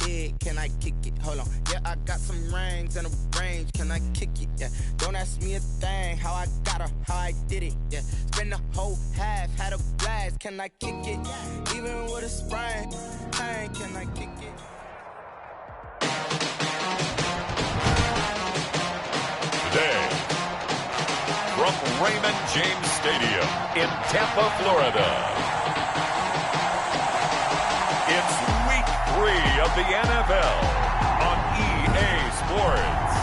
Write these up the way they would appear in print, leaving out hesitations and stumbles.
head, can I kick it? Hold on, yeah, I got some rings and a range, can I kick it? Yeah, don't ask me a thing, how I got her, how I did it. Yeah, spend the whole half, had a blast, can I kick it? Even with a sprain, pain, can I kick it? Today, from Raymond James Stadium in Tampa, Florida, it's Week 3 of the NFL on EA Sports.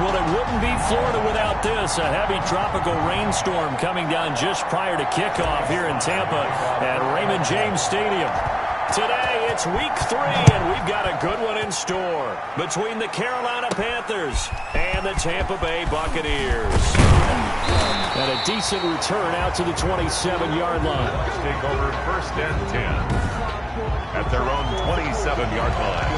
Well, it wouldn't be Florida without this. A heavy tropical rainstorm coming down just prior to kickoff here in Tampa at Raymond James Stadium. Today, it's Week 3, and we've got a good one in store between the Carolina Panthers and the Tampa Bay Buccaneers. And a decent return out to the 27-yard line. Take over 1st and 10 at their own 27-yard line.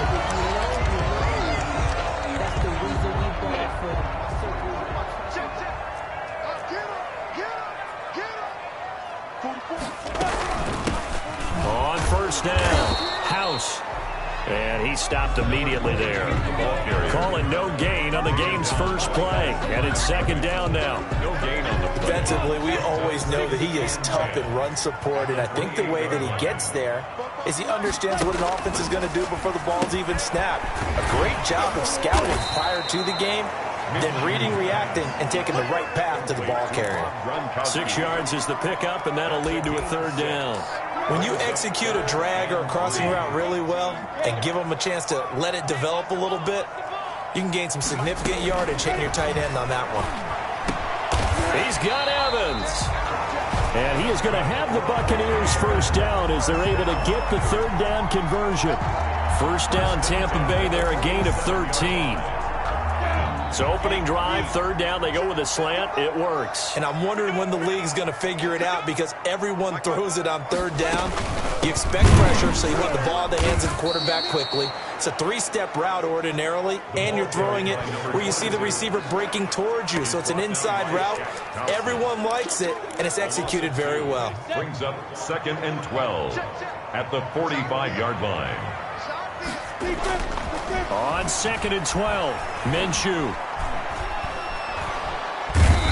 On 1st down, House. And he stopped immediately there. Calling no gain on the game's first play. And it's 2nd down now. No gain on the play. Defensively, we always know that he is tough in run support. And I think the way that he gets there is he understands what an offense is going to do before the ball's even snapped. A great job of scouting prior to the game, then reading, reacting, and taking the right path to the ball carrier. 6 yards is the pickup, and that'll lead to a 3rd down. When you execute a drag or a crossing route really well and give them a chance to let it develop a little bit, you can gain some significant yardage hitting your tight end on that one. He's got Evans. And he is going to have the Buccaneers 1st down as they're able to get the 3rd down conversion. 1st down Tampa Bay there, a gain of 13. So opening drive, 3rd down, they go with a slant. It works. And I'm wondering when the league's going to figure it out because everyone throws it on 3rd down. You expect pressure, so you want the ball in the hands of the quarterback quickly. It's a 3-step route ordinarily, and you're throwing it where you see the receiver breaking towards you. So it's an inside route. Everyone likes it, and it's executed very well. Brings up 2nd and 12 at the 45-yard line. On 2nd and 12, Minshew.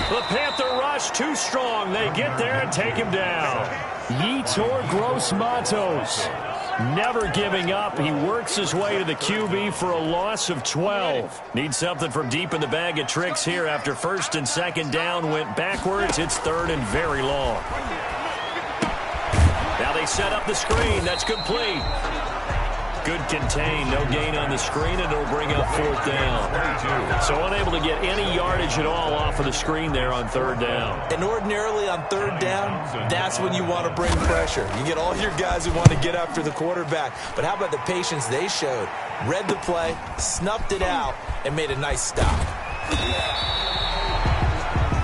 The Panther rush too strong. They get there and take him down. Yetur Gross-Matos never giving up. He works his way to the QB for a loss of 12. Needs something from deep in the bag of tricks here after 1st and 2nd down went backwards. It's 3rd and very long. Now they set up the screen. That's complete. Good contain, no gain on the screen, and it'll bring up 4th down. So unable to get any yardage at all off of the screen there on 3rd down. And ordinarily on 3rd down, that's when you want to bring pressure. You get all your guys who want to get after the quarterback. But how about the patience they showed? Read the play, snuffed it out, and made a nice stop.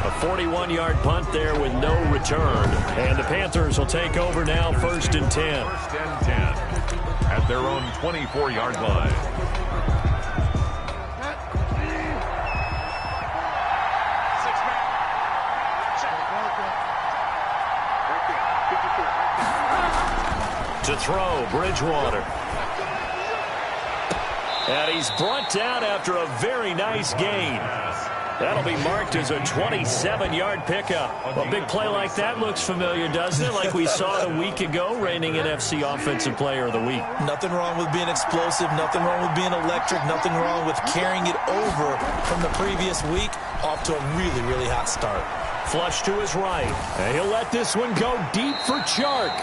A 41-yard punt there with no return. And the Panthers will take over now, 1st and 10. 1st and 10 at their own 24-yard line. To throw, Bridgewater. And he's brought down after a very nice gain. That'll be marked as a 27-yard pickup. A big play like that looks familiar, doesn't it? Like we saw it a week ago, reigning NFC Offensive Player of the Week. Nothing wrong with being explosive. Nothing wrong with being electric. Nothing wrong with carrying it over from the previous week off to a really, really hot start. Flush to his right. And he'll let this one go deep for Chark.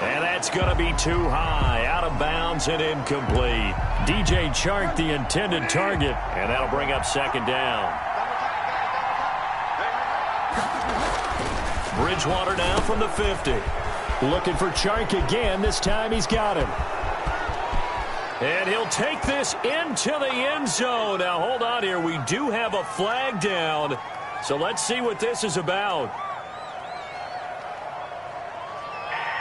And that's going to be too high, out of bounds and incomplete. DJ Chark, the intended target, and that'll bring up 2nd down. Bridgewater now from the 50. Looking for Chark again. This time he's got him. And he'll take this into the end zone. Now, hold on here. We do have a flag down. So let's see what this is about.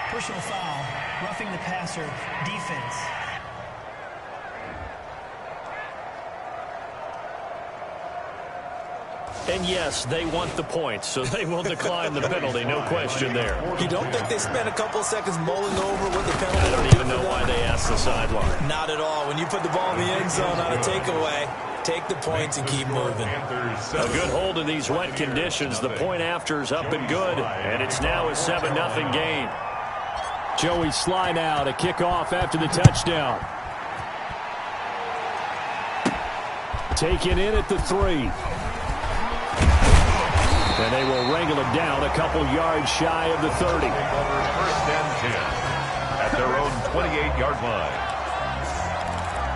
Personal foul, roughing the passer, defense. And yes, they want the points, so they will decline the penalty, no question there. You don't think they spent a couple of seconds mulling over what the penalty I don't even know why they asked the sideline. Not at all. When you put the ball in the end zone on a takeaway, take the points and keep moving. A good hold in these wet conditions. The point after's up and good, and it's now a 7-0 game. Joey Sly now to kick off after the touchdown. Taken in at the 3. And they will wrangle it down a couple yards shy of the 30. First and 10 at their own 28-yard line.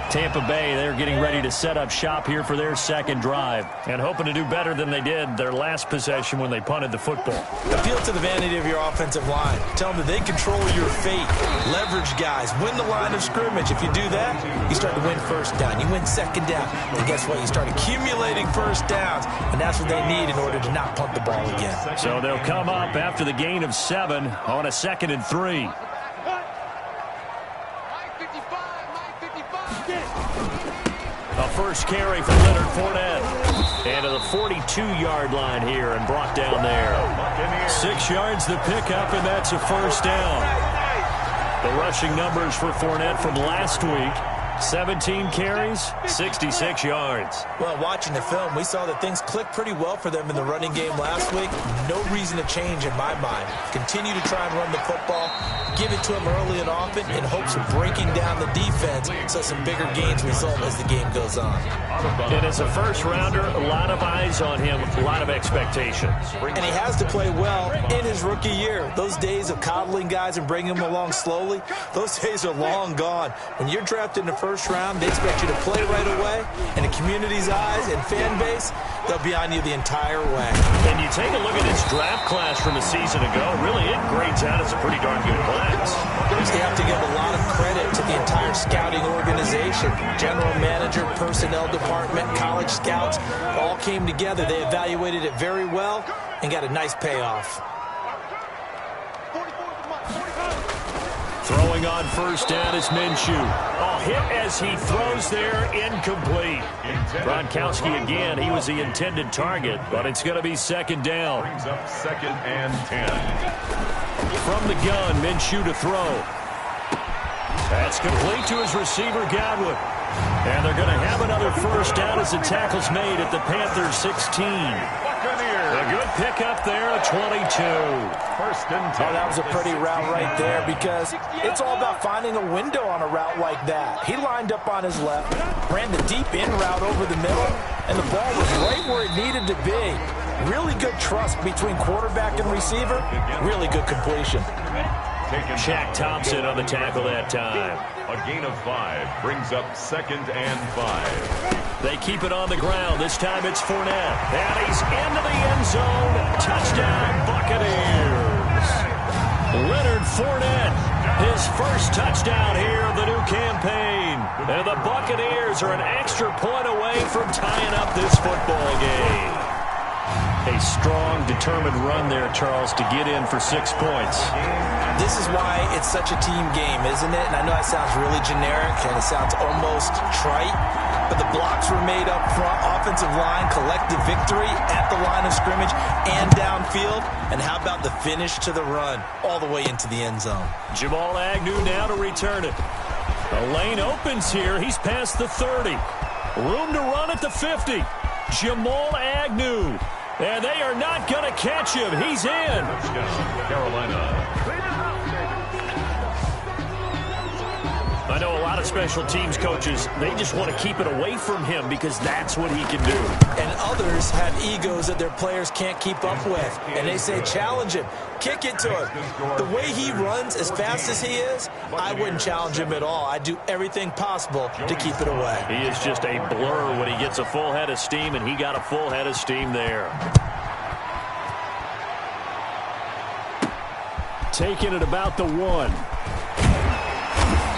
Tampa Bay, they're getting ready to set up shop here for their second drive and hoping to do better than they did their last possession when they punted the football. Appeal to the vanity of your offensive line. Tell them that they control your fate. Leverage guys. Win the line of scrimmage. If you do that, you start to win first down. You win second down. And guess what? You start accumulating first downs. And that's what they need in order to not punt the ball again. So they'll come up after the gain of 7 on a 2nd and 3. A first carry for Leonard Fournette. And to the 42-yard line here and brought down there. 6 yards the pickup, and that's a first down. The rushing numbers for Fournette from last week. 17 carries, 66 yards. Well, watching the film, we saw that things clicked pretty well for them in the running game last week. No reason to change in my mind. Continue to try and run the football. Give it to them early and often in hopes of breaking down the defense so some bigger gains result as the game goes on. And as a first-rounder, a lot of eyes on him, a lot of expectations. And he has to play well in his rookie year. Those days of coddling guys and bringing them along slowly, those days are long gone. When you're drafted in the first round, they expect you to play right away. And the community's eyes and fan base, they'll be on you the entire way. And you take a look at his draft class from a season ago, really it grades out as a pretty darn good class. You have to give a lot of credit to the entire scouting organization. General manager, personnel department, college scouts, all came together. They evaluated it very well and got a nice payoff. Throwing on first down is Minshew. Oh, hit as he throws there, incomplete. Gronkowski again, he was the intended target, but it's going to be second down. Brings up 2nd and 10. From the gun, Minshew to throw. That's complete to his receiver, Godwin. And they're going to have another first down as the tackle's made at the Panthers' 16. A good pickup there, a 22. First and 10. Oh, that was a pretty route right there because it's all about finding a window on a route like that. He lined up on his left, ran the deep in route over the middle, and the ball was right where it needed to be. Really good trust between quarterback and receiver. Really good completion. Shaq Thompson on the tackle that time. A gain of 5 brings up 2nd and 5. They keep it on the ground. This time it's Fournette. And he's into the end zone. Touchdown, Buccaneers. Leonard Fournette, his first touchdown here of the new campaign. And the Buccaneers are an extra point away from tying up this football game. A strong, determined run there, Charles, to get in for 6 points. This is why it's such a team game, isn't it? And I know that sounds really generic and it sounds almost trite, but the blocks were made up front, offensive line, collective victory at the line of scrimmage and downfield. And how about the finish to the run all the way into the end zone? Jamal Agnew now to return it. A lane opens here. He's past the 30. Room to run at the 50. Jamal Agnew. And they are not going to catch him. He's in. Carolina. I know a lot of special teams coaches, they just want to keep it away from him because that's what he can do. And others have egos that their players can't keep up with. And they say, challenge him. Kick it to him. The way he runs as fast as he is, I wouldn't challenge him at all. I'd do everything possible to keep it away. He is just a blur when he gets a full head of steam, and he got a full head of steam there. Taking it about the 1.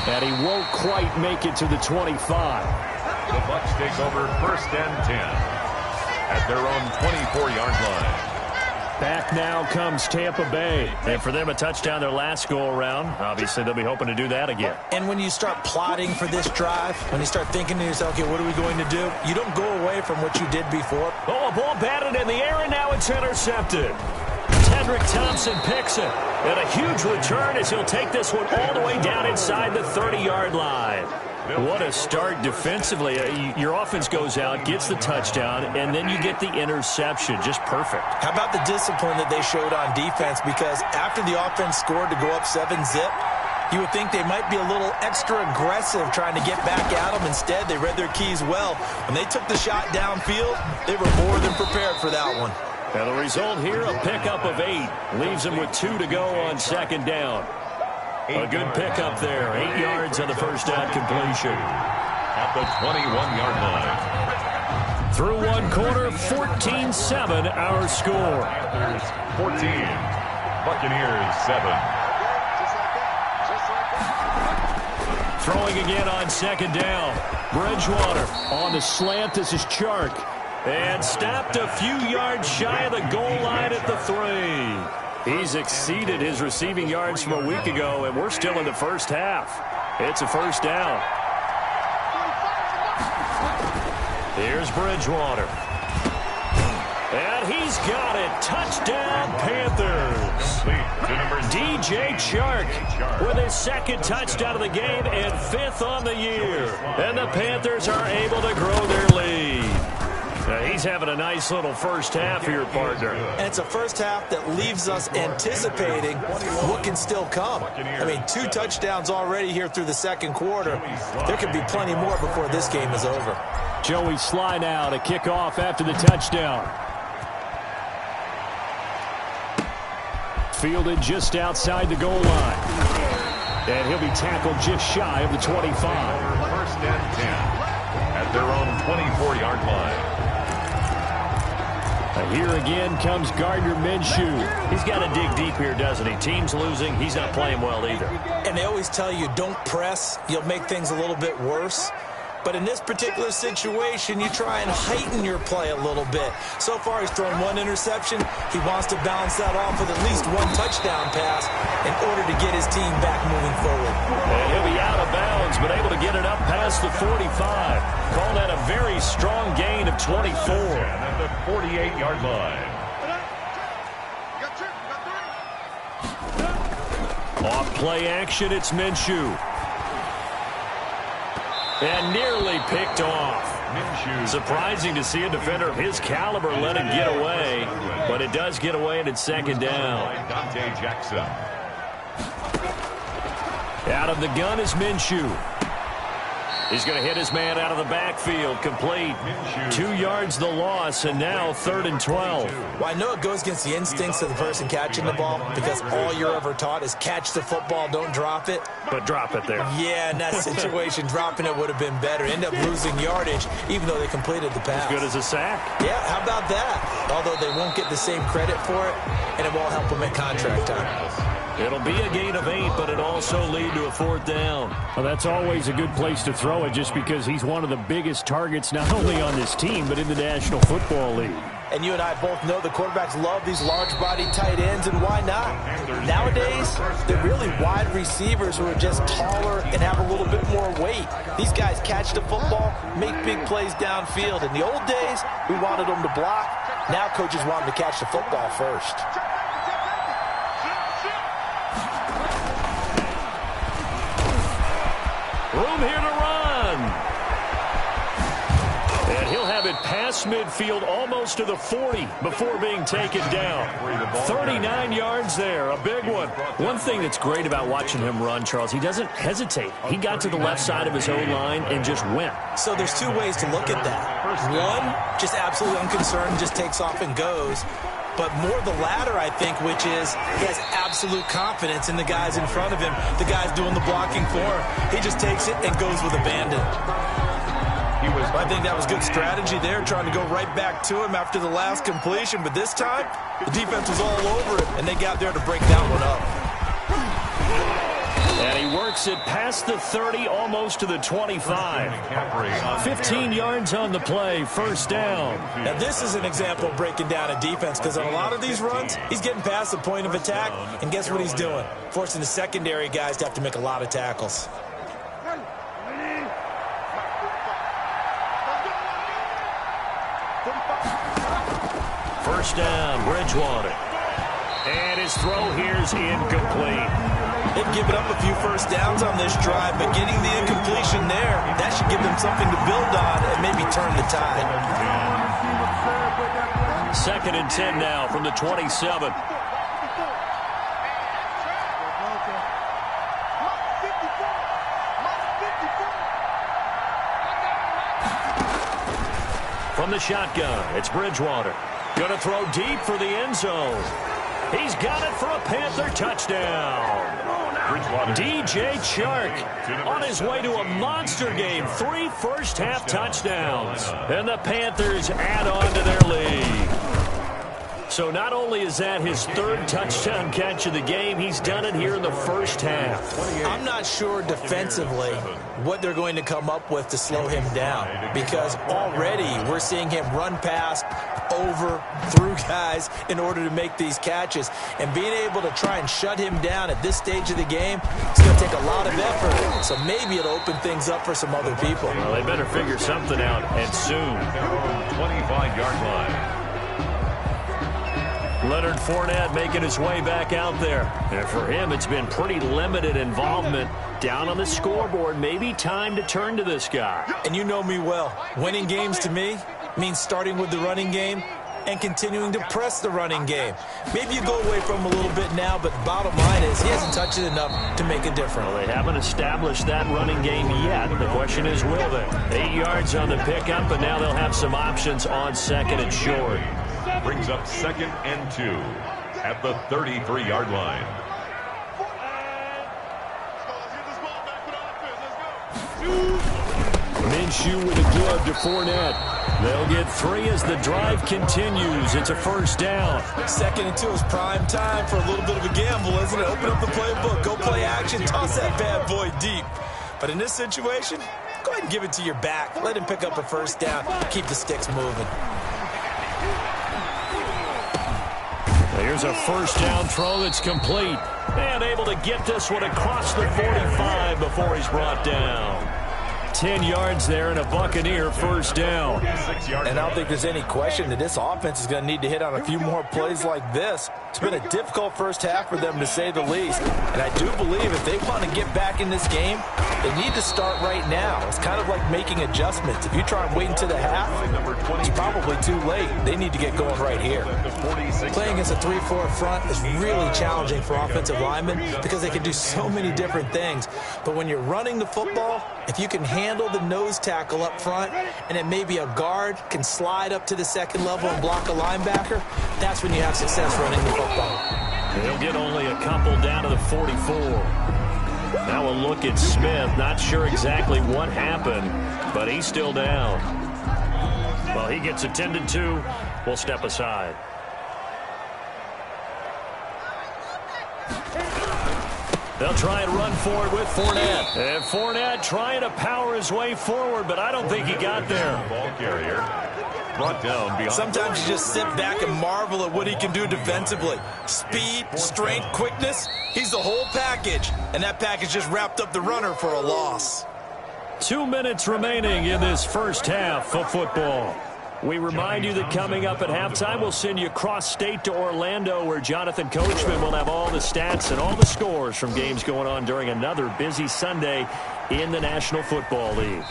And he won't quite make it to the 25. The Bucs take over 1st and 10 at their own 24-yard line. Back now comes Tampa Bay. And for them, a touchdown their last go-around. Obviously, they'll be hoping to do that again. And when you start plotting for this drive, when you start thinking to yourself, okay, what are we going to do? You don't go away from what you did before. Oh, a ball batted in the air, and now it's intercepted. Tedrick Thompson picks it. And a huge return as he'll take this one all the way down inside the 30-yard line. What a start defensively. Your offense goes out, gets the touchdown, and then you get the interception. Just perfect. How about the discipline that they showed on defense? Because after the offense scored to go up 7-zip, you would think they might be a little extra aggressive trying to get back at them. Instead, they read their keys well. When they took the shot downfield, they were more than prepared for that one. And the result here, a pickup of 8. Leaves them with 2 to go on second down. A good pickup there. 8 yards on the first down completion. At the 21-yard line. Through one quarter, 14-7 our score. 14. Buccaneers 7. Throwing again on second down. Bridgewater on the slant. This is Chark. And stopped a few yards shy of the goal line at the 3. He's exceeded his receiving yards from a week ago, and we're still in the first half. It's a first down. Here's Bridgewater. And he's got it. Touchdown, Panthers. DJ Chark with his second touchdown of the game and 5th on the year. And the Panthers are able to grow their lead. He's having a nice little first half here, partner. And it's a first half that leaves us anticipating what can still come. I mean, 2 touchdowns already here through the second quarter. There could be plenty more before this game is over. Joey Sly now to kick off after the touchdown. Fielded just outside the goal line. And he'll be tackled just shy of the 25. First and 10 at their own 24-yard line. Here again comes Gardner Minshew. He's got to dig deep here, doesn't he? Team's losing. He's not playing well either. And they always tell you, don't press. You'll make things a little bit worse. But in this particular situation, you try and heighten your play a little bit. So far, he's thrown 1 interception. He wants to balance that off with at least 1 touchdown pass in order to get his team back moving forward. And he'll be out of bounds, but able to get it up past the 45. Call that a very strong gain of 24. At the 48-yard line. Off play action, it's Minshew. And nearly picked off. Surprising to see a defender of his caliber let it get away, but it does get away and it's second down. Out of the gun is Minshew. He's going to hit his man out of the backfield, complete. 2 yards the loss, and now 3rd and 12. Well, I know it goes against the instincts of the person catching the ball because all you're ever taught is catch the football, don't drop it. But drop it there. Yeah, in that situation, dropping it would have been better. End up losing yardage, even though they completed the pass. As good as a sack. Yeah, how about that? Although they won't get the same credit for it, and it won't help them at contract time. It'll be a gain of 8, but it also lead to a 4th down. Well, that's always a good place to throw it just because he's one of the biggest targets not only on this team but in the National Football League. And you and I both know the quarterbacks love these large-bodied tight ends, and why not? Nowadays, they're really wide receivers who are just taller and have a little bit more weight. These guys catch the football, make big plays downfield. In the old days, we wanted them to block. Now coaches want them to catch the football first. Room here to run. And he'll have it past midfield almost to the 40 before being taken down. 39 yards there, a big one. One thing that's great about watching him run, Charles, he doesn't hesitate. He got to the left side of his own line and just went. So there's 2 ways to look at that. One, just absolutely unconcerned, just takes off and goes. But more the latter, I think, which is he has absolute confidence in the guys in front of him, the guys doing the blocking for him. He just takes it and goes with abandon. I think that was good strategy there, trying to go right back to him after the last completion. But this time, the defense was all over it, and they got there to break that one up. And he works it past the 30, almost to the 25. 15 yards on the play, first down. Now, this is an example of breaking down a defense, because on a lot of these runs, he's getting past the point of attack, and guess what he's doing? Forcing the secondary guys to have to make a lot of tackles. First down, Bridgewater. And his throw here's incomplete. They've given up a few first downs on this drive, but getting the incompletion there, that should give them something to build on and maybe turn the tide. 2nd and 10 now from the 27. From the shotgun, it's Bridgewater. Going to throw deep for the end zone. He's got it for a Panther touchdown. DJ Chark on his way to a monster game. 3 first-half touchdowns. And the Panthers add on to their lead. So not only is that his 3rd touchdown catch of the game, he's done it here in the first half. I'm not sure defensively what they're going to come up with to slow him down, because already we're seeing him run past, over, through guys in order to make these catches. And being able to try and shut him down at this stage of the game, it's going to take a lot of effort. So maybe it'll open things up for some other people. Well, they better figure something out, and soon. 25-yard line. Leonard Fournette making his way back out there. And for him, it's been pretty limited involvement down on the scoreboard. Maybe time to turn to this guy. And you know me well. Winning games to me means starting with the running game and continuing to press the running game. Maybe you go away from him a little bit now, but the bottom line is he hasn't touched it enough to make a difference. Well, they haven't established that running game yet. The question is, will they? 8 yards on the pickup, and now they'll have some options on 2nd and short. Brings up 2nd and 2 at the 33-yard line. Minshew with a give to Fournette. They'll get 3 as the drive continues. It's a first down. 2nd and 2 is prime time for a little bit of a gamble, isn't it? Open up the playbook, go play action, toss that bad boy deep. But in this situation, go ahead and give it to your back. Let him pick up a first down. Keep the sticks moving. Here's a first down throw that's complete. And able to get this one across the 45 before he's brought down. 10 yards there and a Buccaneer first down. And I don't think there's any question that this offense is going to need to hit on a few more plays like this. It's been a difficult first half for them, to say the least. And I do believe if they want to get back in this game, they need to start right now. It's kind of like making adjustments. If you try and wait until the half, it's probably too late. They need to get going right here. Playing against a 3-4 front is really challenging for offensive linemen because they can do so many different things. But when you're running the football, if you can handle the nose tackle up front and then maybe a guard can slide up to the 2nd level and block a linebacker, that's when you have success running the football. They'll get only a couple down to the 44. Now a look at Smith. Not sure exactly what happened, but he's still down. Well, he gets attended to. We'll step aside. They'll try and run forward with Fournette. And Fournette trying to power his way forward, but I don't think he got there. Ball carrier brought down beyond. Sometimes you just sit back and marvel at what he can do defensively. Speed, strength, quickness. He's the whole package. And that package just wrapped up the runner for a loss. 2 minutes remaining in this first half of football. We remind you that coming up at halftime, we'll send you across state to Orlando, where Jonathan Coachman will have all the stats and all the scores from games going on during another busy Sunday in the National Football League.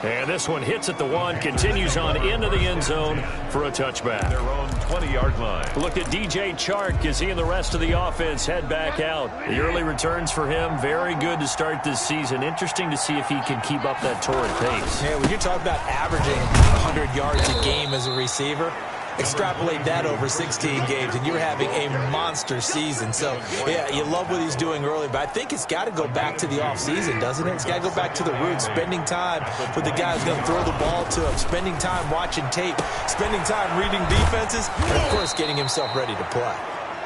And this one hits at the 1, continues on into the end zone for a touchback. Their own 20-yard line. Look at DJ Chark as he and the rest of the offense head back out. The early returns for him, very good to start this season. Interesting to see if he can keep up that torrid pace. Yeah, when you talk about averaging 100 yards a game as a receiver, extrapolate that over 16 games, and you're having a monster season. So, yeah, you love what he's doing early, but I think it's got to go back to the offseason, doesn't it? It's got to go back to the roots, spending time with the guy who's going to throw the ball to him, spending time watching tape, spending time reading defenses, and, of course, getting himself ready to play.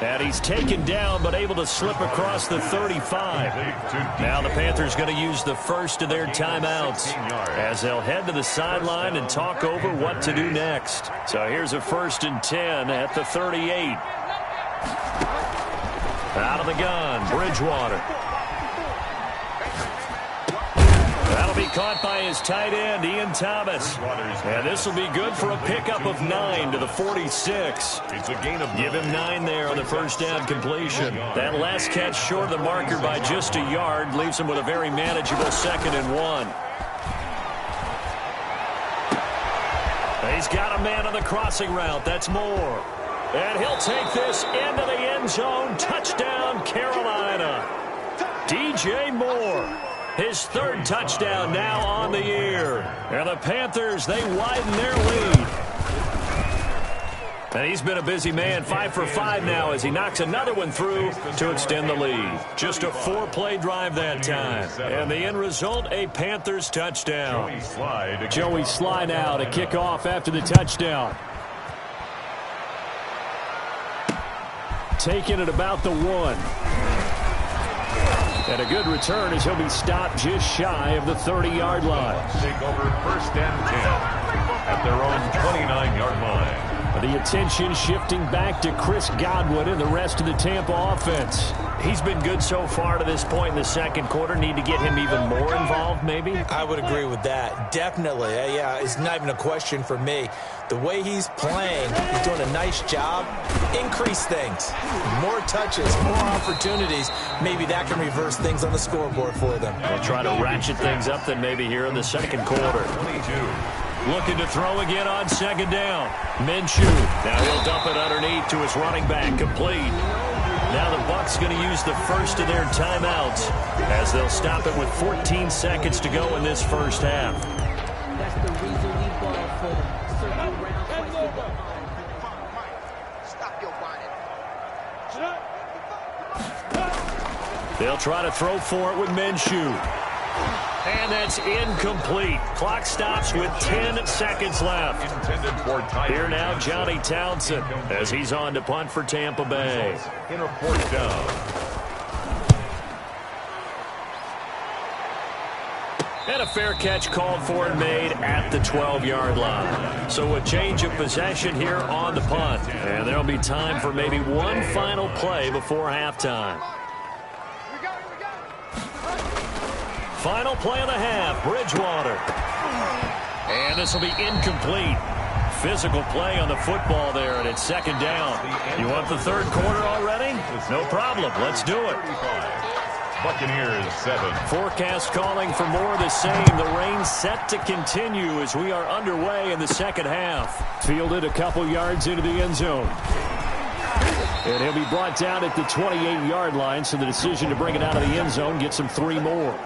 And he's taken down, but able to slip across the 35. Now the Panthers going to use the first of their timeouts as they'll head to the sideline and talk over what to do next. So here's a 1st and 10 at the 38. Out of the gun, Bridgewater. That'll be caught by his tight end, Ian Thomas. And this will be good for a pickup of 9 to the 46. Give him 9 there on the first down completion. That last catch short of the marker by just a yard leaves him with a very manageable 2nd and 1. He's got a man on the crossing route. That's Moore. And he'll take this into the end zone. Touchdown, Carolina. DJ Moore. His 3rd touchdown now on the year. And the Panthers, they widen their lead. And he's been a busy man, 5 for 5 now as he knocks another one through to extend the lead. Just a 4-play drive that time. And the end result, a Panthers touchdown. Joey Slye now to kick off after the touchdown. Taken at about the 1. And a good return as he'll be stopped just shy of the 30-yard line. Take over 1st and 10 at their own 29-yard line. The attention shifting back to Chris Godwin and the rest of the Tampa offense. He's been good so far to this point in the 2nd quarter. Need to get him even more involved, maybe? I would agree with that. Definitely. Yeah, it's not even a question for me. The way he's playing, he's doing a nice job. Increase things. More touches, more opportunities. Maybe that can reverse things on the scoreboard for them. They'll try to ratchet things up then maybe here in the 2nd quarter. 22. Looking to throw again on 2nd down. Minshew. Now he'll dump it underneath to his running back. Complete. Now the Bucs going to use the first of their timeouts as they'll stop it with 14 seconds to go in this first half. That's the reason we ball for them. Circle around twice with the Stop your whining. They'll try to throw for it with Minshew. And that's incomplete. Clock stops with 10 seconds left. Here now, Johnny Townsend, as he's on to punt for Tampa Bay. In a 4th down. And a fair catch called for and made at the 12-yard line. So a change of possession here on the punt. And there'll be time for maybe one final play before halftime. Final play of the half, Bridgewater. And this will be incomplete. Physical play on the football there, and it's 2nd down. You want the 3rd quarter already? No problem. Let's do it. Buccaneers 7. Forecast calling for more of the same. The rain set to continue as we are underway in the 2nd half. Fielded a couple yards into the end zone. And he'll be brought down at the 28-yard line, so the decision to bring it out of the end zone gets him 3 more.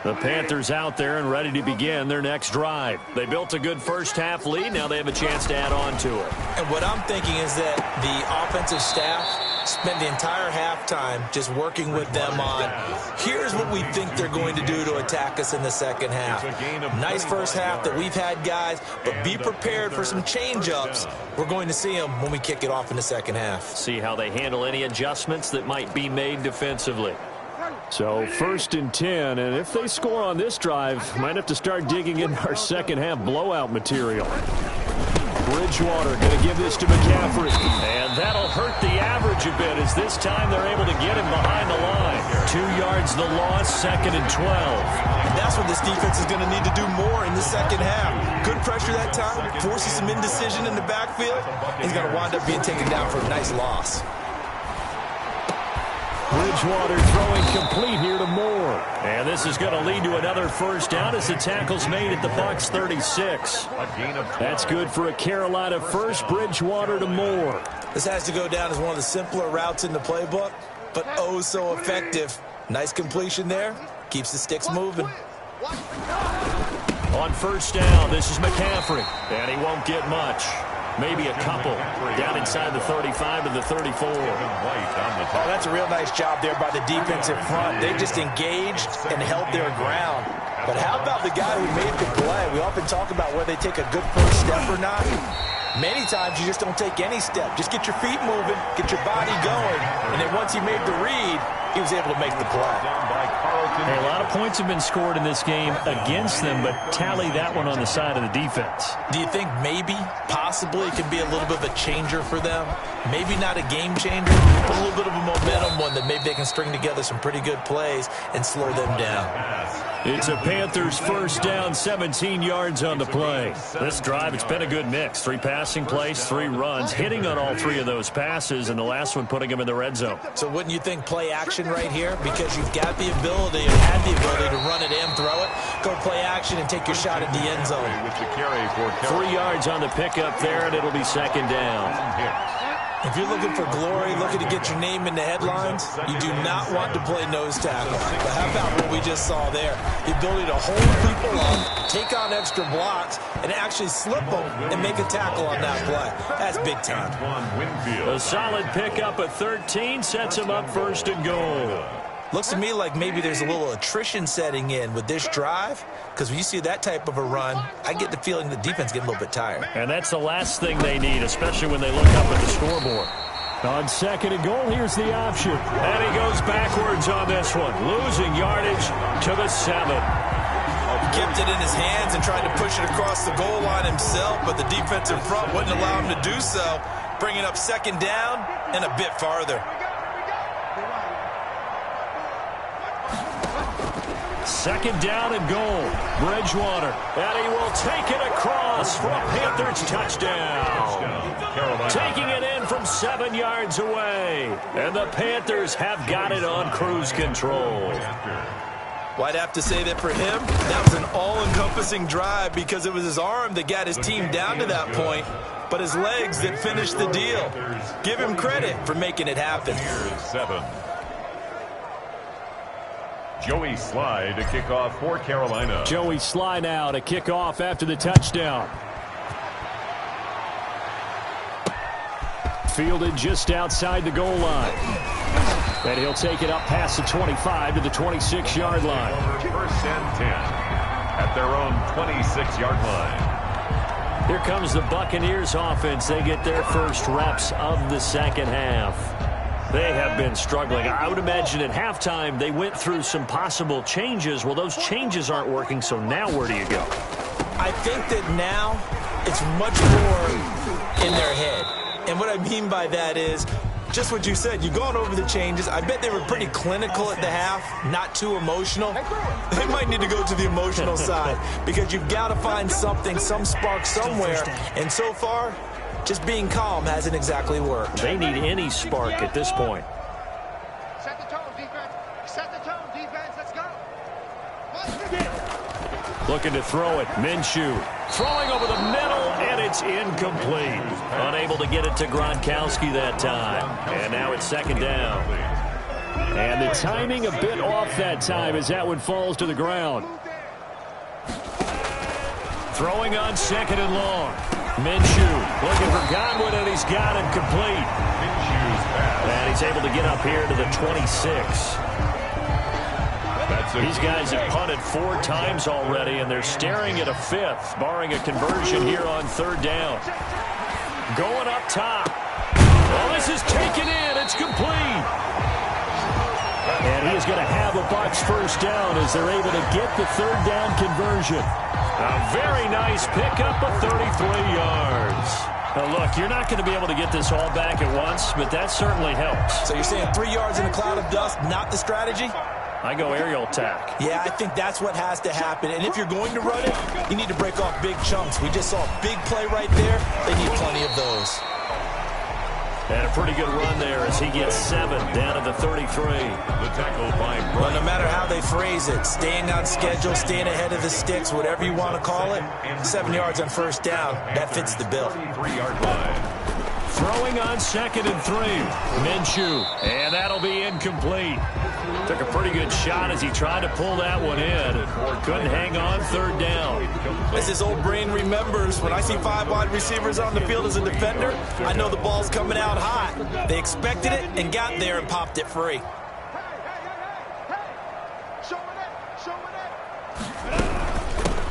The Panthers out there and ready to begin their next drive. They built a good first half lead. Now they have a chance to add on to it. And what I'm thinking is that the offensive staff spent the entire halftime just working with them on, here's what we think they're going to do to attack us in the 2nd half. Nice first half that we've had, guys, but be prepared for some change-ups. We're going to see them when we kick it off in the 2nd half. See how they handle any adjustments that might be made defensively. So 1st and 10, and if they score on this drive, might have to start digging in our 2nd half blowout material. Bridgewater going to give this to McCaffrey. And that'll hurt the average a bit as this time they're able to get him behind the line. 2 yards the loss, 2nd and 12. And that's what this defense is going to need to do more in the 2nd half. Good pressure that time, forces some indecision in the backfield. He's going to wind up being taken down for a nice loss. Bridgewater throwing complete here to Moore. And this is going to lead to another first down as the tackle's made at the Bucs 36. That's good for a Carolina first. Bridgewater to Moore. This has to go down as one of the simpler routes in the playbook, but oh so effective. Nice completion there. Keeps the sticks moving. On first down, this is McCaffrey. And he won't get much. maybe a couple down inside the 35 to the 34. Oh, that's a real nice job there by the defensive front. They just engaged and held their ground. But how about the guy who made the play? We often talk about whether they take a good first step or not. Many times you just don't take any step. Just get your feet moving, get your body going, and then once he made the read, he was able to make the play. Hey, a lot of points have been scored in this game against them, but tally that one on the side of the defense. Do you think maybe, possibly, it can be a little bit of a changer for them? Maybe not a game changer, but a little bit of a momentum one that maybe they can string together some pretty good plays and slow them down. It's a Panthers first down, 17 yards on the play. This drive, it's been a good mix. 3 passing plays, 3 runs, hitting on all 3 of those passes, and the last one putting him in the red zone. So wouldn't you think play action right here? Because you've got the ability, or had the ability to run it and throw it. Go play action and take your shot at the end zone. 3 yards on the pickup there, and it'll be second down. If you're looking for glory, looking to get your name in the headlines, you do not want to play nose tackle. But how about what we just saw there? The ability to hold people up, take on extra blocks, and actually slip them and make a tackle on that play. That's big time. A solid pickup at 13 sets him up first and goal. Looks to me like maybe there's a little attrition setting in with this drive, because when you see that type of a run, I get the feeling the defense getting a little bit tired. And that's the last thing they need, especially when they look up at the scoreboard. On second and goal, here's the option. And he goes backwards on this one, losing yardage to the 7. He kept it in his hands and tried to push it across the goal line himself, but the defensive front wouldn't allow him to do so, bringing up second down and a bit farther. Second down and goal. Bridgewater. And he will take it across for a Panthers touchdown. Taking it in from 7 yards away. And the Panthers have got it on cruise control. Well, I'd have to say that for him, that was an all-encompassing drive because it was his arm that got his team down to that point, but his legs that finished the deal. Give him credit for making it happen. 7. Joey Sly to kick off for Carolina. Joey Sly now to kick off after the touchdown. Fielded just outside the goal line. And he'll take it up past the 25 to the 26-yard line. First and 10 at their own 26-yard line. Here comes the Buccaneers offense. They get their first reps of the second half. They have been struggling. I would imagine at halftime they went through some possible changes. Well, those changes aren't working, so now where do you go? I think that now it's much more in their head. And what I mean by that is just what you said. You've gone over the changes. I bet they were pretty clinical at the half, not too emotional. They might need to go to the emotional side because you've got to find something, some spark somewhere. And so far, just being calm hasn't exactly worked. They need any spark at this point. Set the tone, defense. Set the tone, defense. Let's go. Looking to throw it. Minshew throwing over the middle, and it's incomplete. Unable to get it to Gronkowski that time. And now it's second down. And the timing a bit off that time as that one falls to the ground. Throwing on second and long. Minshew looking for Godwin, and he's got him complete. And he's able to get up here to the 26. These guys have punted 4 times already, and they're staring at a 5th, barring a conversion here on third down. Going up top. Oh, this is taken in. It's complete. And he is going to have a Bucs first down as they're able to get the third down conversion. A very nice pickup of 33 yards. Now, look, you're not going to be able to get this all back at once, but that certainly helps. So you're saying 3 yards in a cloud of dust, not the strategy? I go aerial attack. Yeah, I think that's what has to happen. And if you're going to run it, you need to break off big chunks. We just saw a big play right there. They need plenty of those. And a pretty good run there as he gets 7 down to the 33. The tackle by Brian. Well, no matter how they phrase it, staying on schedule, staying ahead of the sticks, whatever you want to call it, 7 yards on first down, that fits the bill. 33-yard line. Throwing on 2nd and 3. Minshew. And that'll be incomplete. Took a pretty good shot as he tried to pull that one in. Couldn't hang on 3rd down. As his old brain remembers, when I see 5 wide receivers on the field as a defender, I know the ball's coming out hot. They expected it and got there and popped it free.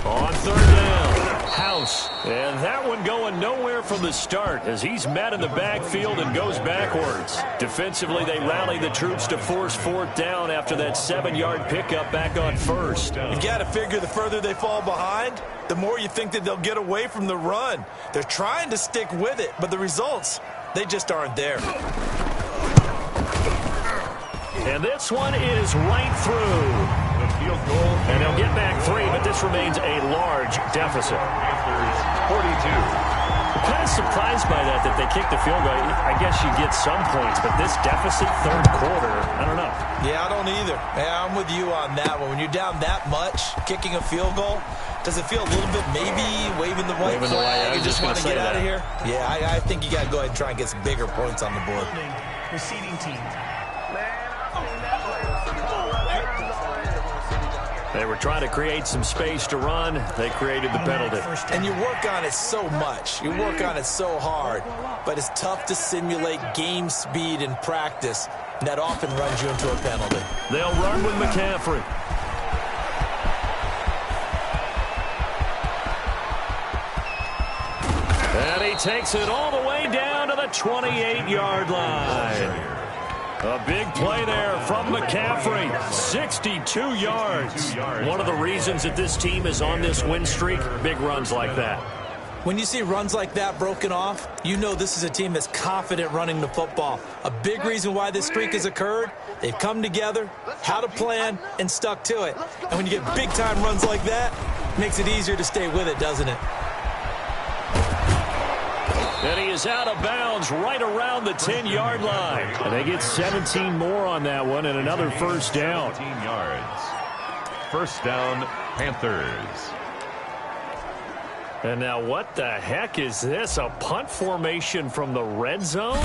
On 3rd down, House. And that one going nowhere from the start as he's met in the backfield and goes backwards. Defensively, they rally the troops to force 4th down after that 7-yard pickup back on 1st. You got to figure the further they fall behind, the more you think that they'll get away from the run. They're trying to stick with it, but the results, they just aren't there. And this one is right through. Field goal. And they'll get back 3, but this remains a large deficit. Panthers 42. I'm kind of surprised by that they kicked the field goal. I guess you get some points, but this deficit 3rd quarter, I don't know. Yeah, I don't either. Yeah, I'm with you on that one. When you're down that much, kicking a field goal, does it feel a little bit maybe waving the white flag and just want to get out of here? Yeah, I think you got to go ahead and try and get some bigger points on the board. Receiving team. They were trying to create some space to run. They created the penalty. And you work on it so much. You work on it so hard. But it's tough to simulate game speed in practice. And that often runs you into a penalty. They'll run with McCaffrey. And he takes it all the way down to the 28-yard line. A big play there from McCaffrey. 62 yards. One of the reasons that this team is on this win streak, big runs like that. When you see runs like that broken off, you know this is a team that's confident running the football. A big reason why this streak has occurred, they've come together, had a plan, and stuck to it. And when you get big-time runs like that, it makes it easier to stay with it, doesn't it? And he is out of bounds right around the 10-yard line. And they get 17 more on that one and another 1st down. 17 yards. 1st down, Panthers. And now what the heck is this? A punt formation from the red zone?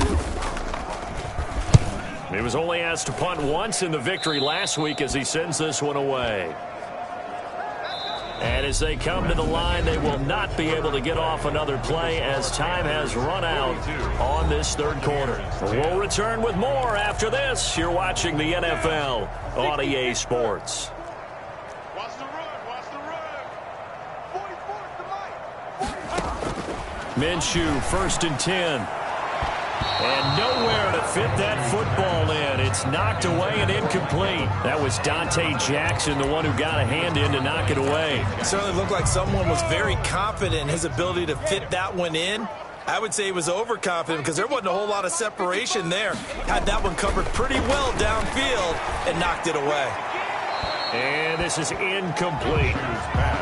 He was only asked to punt once in the victory last week as he sends this one away. And as they come to the line, they will not be able to get off another play as time has run out on this 3rd quarter. We'll return with more after this. You're watching the NFL on EA Sports. Watch the run, watch the run. 44 to Mike. Minshew, 1st and 10. And nowhere to fit that football in. It's knocked away and incomplete. That was Dante Jackson, the one who got a hand in to knock it away. It certainly looked like someone was very confident in his ability to fit that one in. I would say he was overconfident because there wasn't a whole lot of separation there. Had that one covered pretty well downfield and knocked it away. And this is incomplete.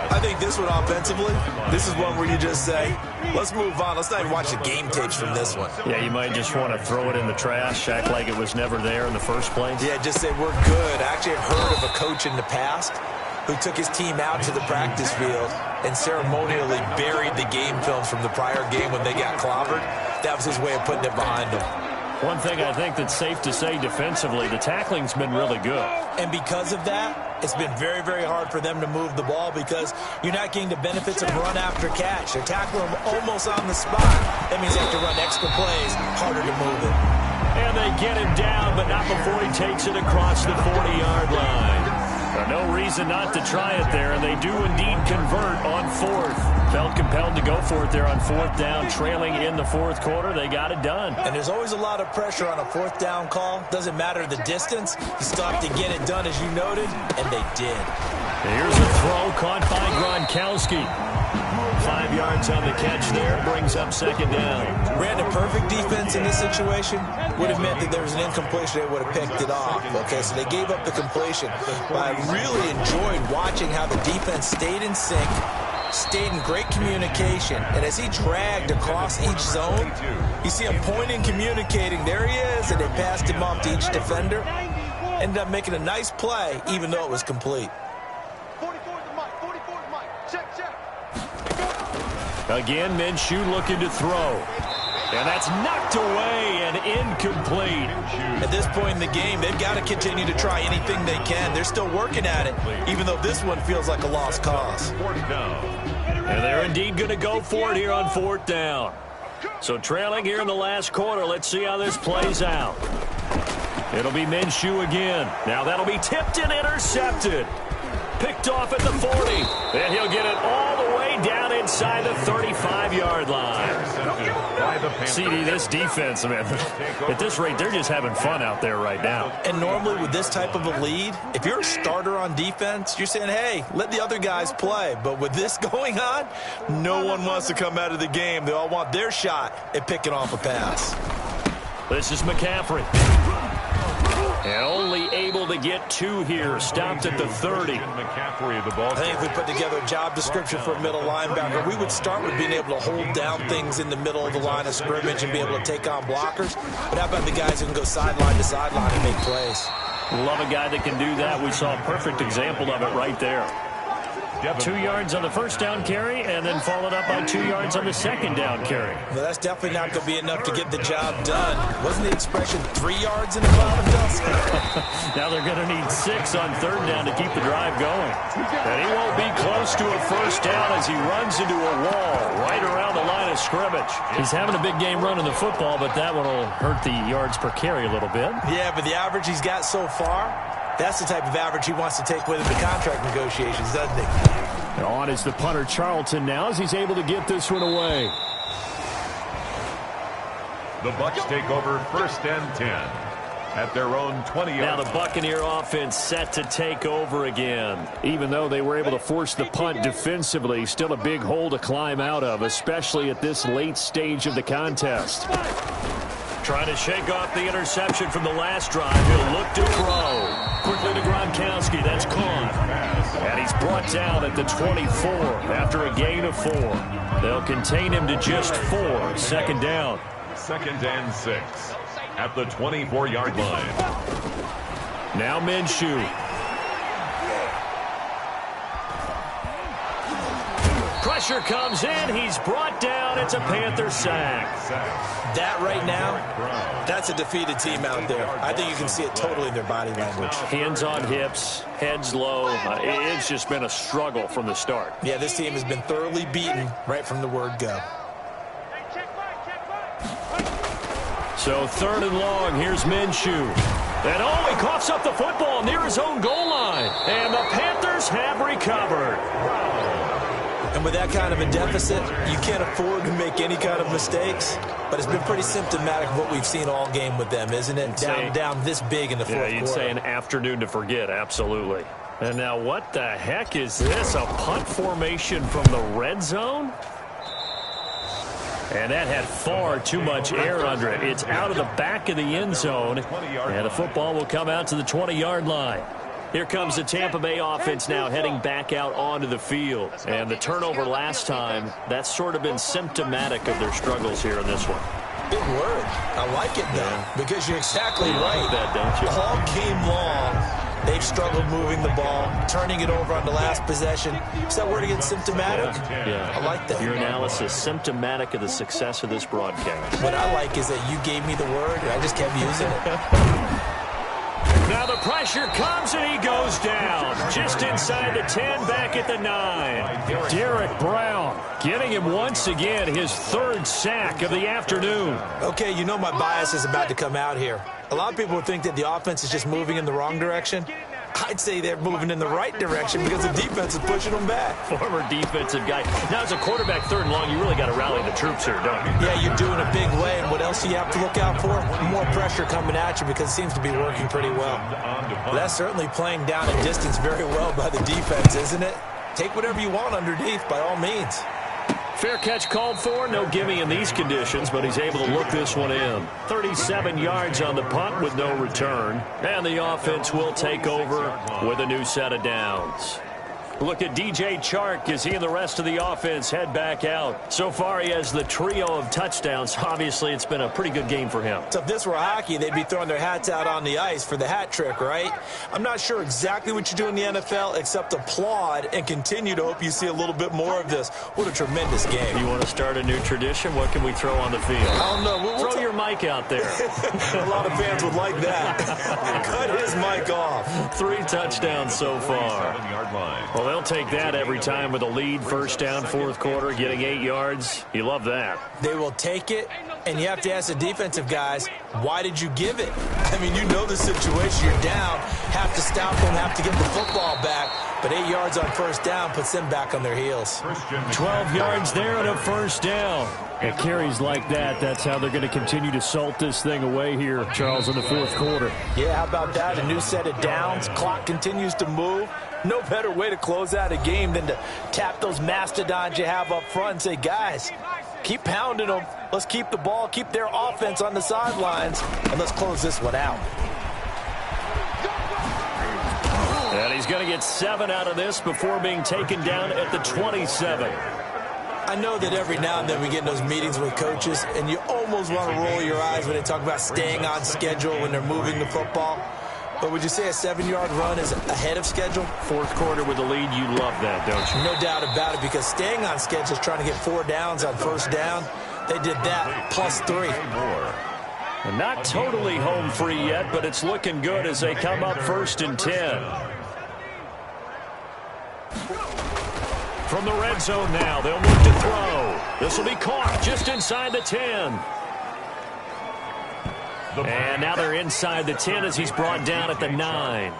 I think this one offensively, this is one where you just say, let's move on. Let's not even watch the game tapes from this one. Yeah, you might just want to throw it in the trash, act like it was never there in the first place. Yeah, just say we're good. I actually have heard of a coach in the past who took his team out to the practice field and ceremonially buried the game films from the prior game when they got clobbered. That was his way of putting it behind him. One thing I think that's safe to say defensively, the tackling's been really good. And because of that, it's been very, very hard for them to move the ball because you're not getting the benefits of run after catch. They're tackling them almost on the spot. That means they have to run extra plays, harder to move it. And they get him down, but not before he takes it across the 40-yard line. No reason not to try it there, and they do indeed convert on 4th. Felt compelled to go for it there on 4th down, trailing in the 4th quarter. They got it done. And there's always a lot of pressure on a 4th down call. Doesn't matter the distance. You still have to get it done, as you noted, and they did. Here's a throw caught by Gronkowski. 5 yards on the catch there, brings up 2nd down. Brandon, perfect defense in this situation would have meant that there was an incompletion. They would have picked it off. Okay, so they gave up the completion. But I really enjoyed watching how the defense stayed in sync, stayed in great communication. And as he dragged across each zone, you see him pointing, communicating. There he is, and they passed him off to each defender. Ended up making a nice play, even though it was complete. 44 to Mike, 44 to Mike. Check, check. Again, Minshew looking to throw. And that's knocked away and incomplete. At this point in the game, they've got to continue to try anything they can. They're still working at it, even though this one feels like a lost cause. And they're indeed going to go for it here on 4th down. So trailing here in the last quarter. Let's see how this plays out. It'll be Minshew again. Now that'll be tipped and intercepted. Picked off at the 40. And he'll get it all the way down inside the 35-yard line. CD, this defense, man, at this rate, they're just having fun out there right now. And normally with this type of a lead, if you're a starter on defense, you're saying, hey, let the other guys play. But with this going on, no one wants to come out of the game. They all want their shot at picking off a pass. This is McCaffrey. And only able to get 2 here. Stopped at the 30. I think if we put together a job description for a middle linebacker, we would start with being able to hold down things in the middle of the line of scrimmage and be able to take on blockers. But how about the guys who can go sideline to sideline and make plays? Love a guy that can do that. We saw a perfect example of it right there. 2 yards on the first down carry, and then followed up by 2 yards on the second down carry. Well, that's definitely not going to be enough to get the job done. Wasn't the expression 3 yards in the bottom, Dustin? Now they're going to need 6 on 3rd down to keep the drive going. And he won't be close to a first down as he runs into a wall right around the line of scrimmage. He's having a big game running the football, but that one will hurt the yards per carry a little bit. Yeah, but the average he's got so far, that's the type of average he wants to take with him to contract negotiations, doesn't he? And on is the punter Charlton now as he's able to get this one away. The Bucs take over 1st and 10 at their own 20-yard. Now the Buccaneer offense set to take over again. Even though they were able to force the punt defensively, still a big hole to climb out of, especially at this late stage of the contest. Trying to shake off the interception from the last drive. He'll look to throw. Quickly to Gronkowski. That's caught. And he's brought down at the 24 after a gain of 4. They'll contain him to just 4. 2nd down. 2nd and 6 at the 24-yard line. Now Minshew. Pressure comes in. He's brought down. It's a Panther sack. That right now, that's a defeated team out there. I think you can see it totally in their body language. Hands on hips, heads low. It's just been a struggle from the start. Yeah, this team has been thoroughly beaten right from the word go. So 3rd and long. Here's Minshew. And he coughs up the football near his own goal line. And the Panthers have recovered. And with that kind of a deficit, you can't afford to make any kind of mistakes. But it's been pretty symptomatic of what we've seen all game with them, isn't it? Down this big in the fourth quarter. Yeah, you'd say an afternoon to forget, absolutely. And now what the heck is this? A punt formation from the red zone? And that had far too much air under it. It's out of the back of the end zone. And the football will come out to the 20-yard line. Here comes the Tampa Bay offense now heading back out onto the field. And the turnover last time, that's sort of been symptomatic of their struggles here in this one. Big word. I like it, though, because you're exactly right. That, don't you? All game long, they've struggled moving the ball, turning it over on the last possession. Is that word again, symptomatic? Yeah. I like that. Your analysis, symptomatic of the success of this broadcast. What I like is that you gave me the word, and I just kept using it. Now the pressure comes, and he goes down. Just inside the 10, back at the 9. Derek Brown getting him once again, his 3rd sack of the afternoon. Okay, you know my bias is about to come out here. A lot of people would think that the offense is just moving in the wrong direction. I'd say they're moving in the right direction because the defense is pushing them back. Former defensive guy. Now, as a quarterback 3rd and long, you really got to rally the troops here, don't you? Yeah, you're doing a big way, and what else do you have to look out for? More pressure coming at you because it seems to be working pretty well. But that's certainly playing down a distance very well by the defense, isn't it? Take whatever you want underneath, by all means. Fair catch called for. No gimme in these conditions, but he's able to look this one in. 37 yards on the punt with no return. And the offense will take over with a new set of downs. Look at DJ Chark as he and the rest of the offense head back out. So far, he has the trio of touchdowns. Obviously, it's been a pretty good game for him. So if this were hockey, they'd be throwing their hats out on the ice for the hat trick, right? I'm not sure exactly what you do in the NFL except applaud and continue to hope you see a little bit more of this. What a tremendous game. You want to start a new tradition? What can we throw on the field? I don't know. Throw your mic out there. A lot of fans would like that. Cut his mic off. 3 touchdowns so far. 7-yard line. Well, they'll take that every time with a lead. First down, fourth quarter, getting 8 yards. You love that. They will take it, and you have to ask the defensive guys, why did you give it? I mean, you know the situation. You're down. Have to stop them, have to get the football back. But 8 yards on first down puts them back on their heels. 12 yards there and a first down. At carries like that, that's how they're going to continue to salt this thing away here, Charles, in the fourth quarter. Yeah, how about that? A new set of downs. Clock continues to move. No better way to close out a game than to tap those mastodons you have up front and say, guys, keep pounding them. Let's keep the ball, keep their offense on the sidelines, and let's close this one out. And he's going to get 7 out of this before being taken down at the 27. I know that every now and then we get in those meetings with coaches, and you almost want to roll your eyes when they talk about staying on schedule when they're moving the football. But would you say a 7-yard run is ahead of schedule? Fourth quarter with the lead, you love that, don't you? No doubt about it, because staying on schedule is trying to get 4 downs on first down. They did that, plus 3. And not totally home free yet, but it's looking good as they come up 1st and 10. From the red zone now, they'll move to throw. This will be caught just inside the 10. And now they're inside the 10 as he's brought down at the 9.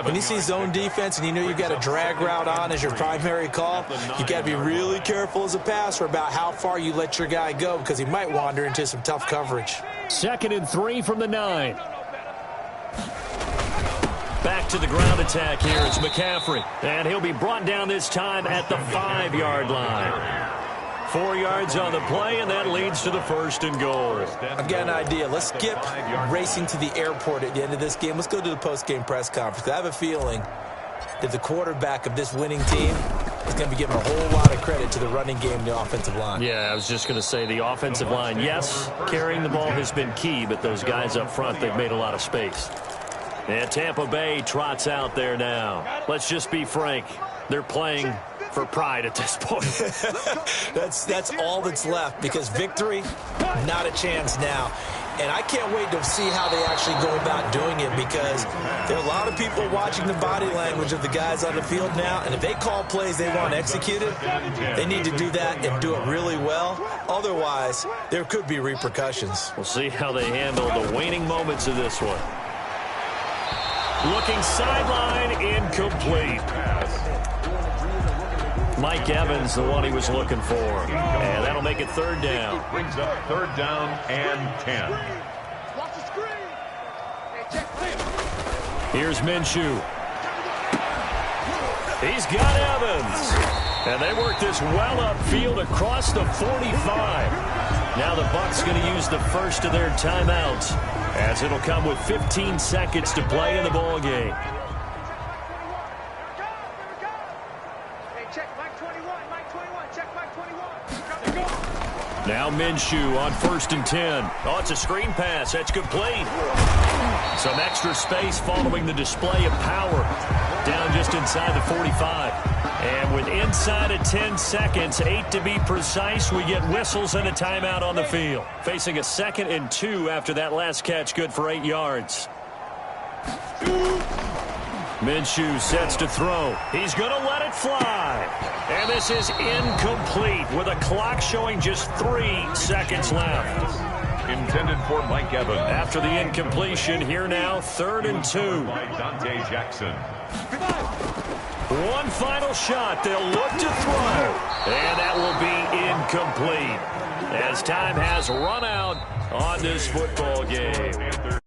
When you see zone defense and you know you've got a drag route on as your primary call, you got to be really careful as a passer about how far you let your guy go, because he might wander into some tough coverage. 2nd and 3 from the 9. Back to the ground attack here. It's McCaffrey. And he'll be brought down this time at the 5-yard line. 4 yards on the play, and that leads to the 1st and goal. I've got an idea. Let's skip racing to the airport at the end of this game. Let's go to the post-game press conference. I have a feeling that the quarterback of this winning team is going to be giving a whole lot of credit to the running game and the offensive line. Yeah, I was just going to say the offensive line, yes, carrying the ball has been key, but those guys up front, they've made a lot of space. And Tampa Bay trots out there now. Let's just be frank. They're playing for pride at this point. That's all that's left, because victory, not a chance now. And I can't wait to see how they actually go about doing it, because there are a lot of people watching the body language of the guys on the field now, and if they call plays they want executed, they need to do that and do it really well. Otherwise, there could be repercussions. We'll see how they handle the waning moments of this one. Looking sideline, incomplete. Mike Evans, the one he was looking for. And that'll make it 3rd down. Brings up 3rd down and 10. Watch the screen. Hey, check clear. Here's Minshew. He's got Evans. And they work this well upfield across the 45. Now the Bucs going to use the first of their timeouts, as it'll come with 15 seconds to play in the ball game. Now Minshew on 1st and 10. Oh, it's a screen pass. That's complete. Some extra space following the display of power. Down just inside the 45. And with inside of 10 seconds, 8 to be precise, we get whistles and a timeout on the field. Facing a 2nd and 2 after that last catch, good for 8 yards. Minshew sets to throw. He's going to let it fly. And this is incomplete with a clock showing just 3 seconds left. Intended for Mike Evans. After the incompletion, here now, 3rd and 2. By Dante Jackson. One final shot. They'll look to throw. And that will be incomplete, as time has run out on this football game.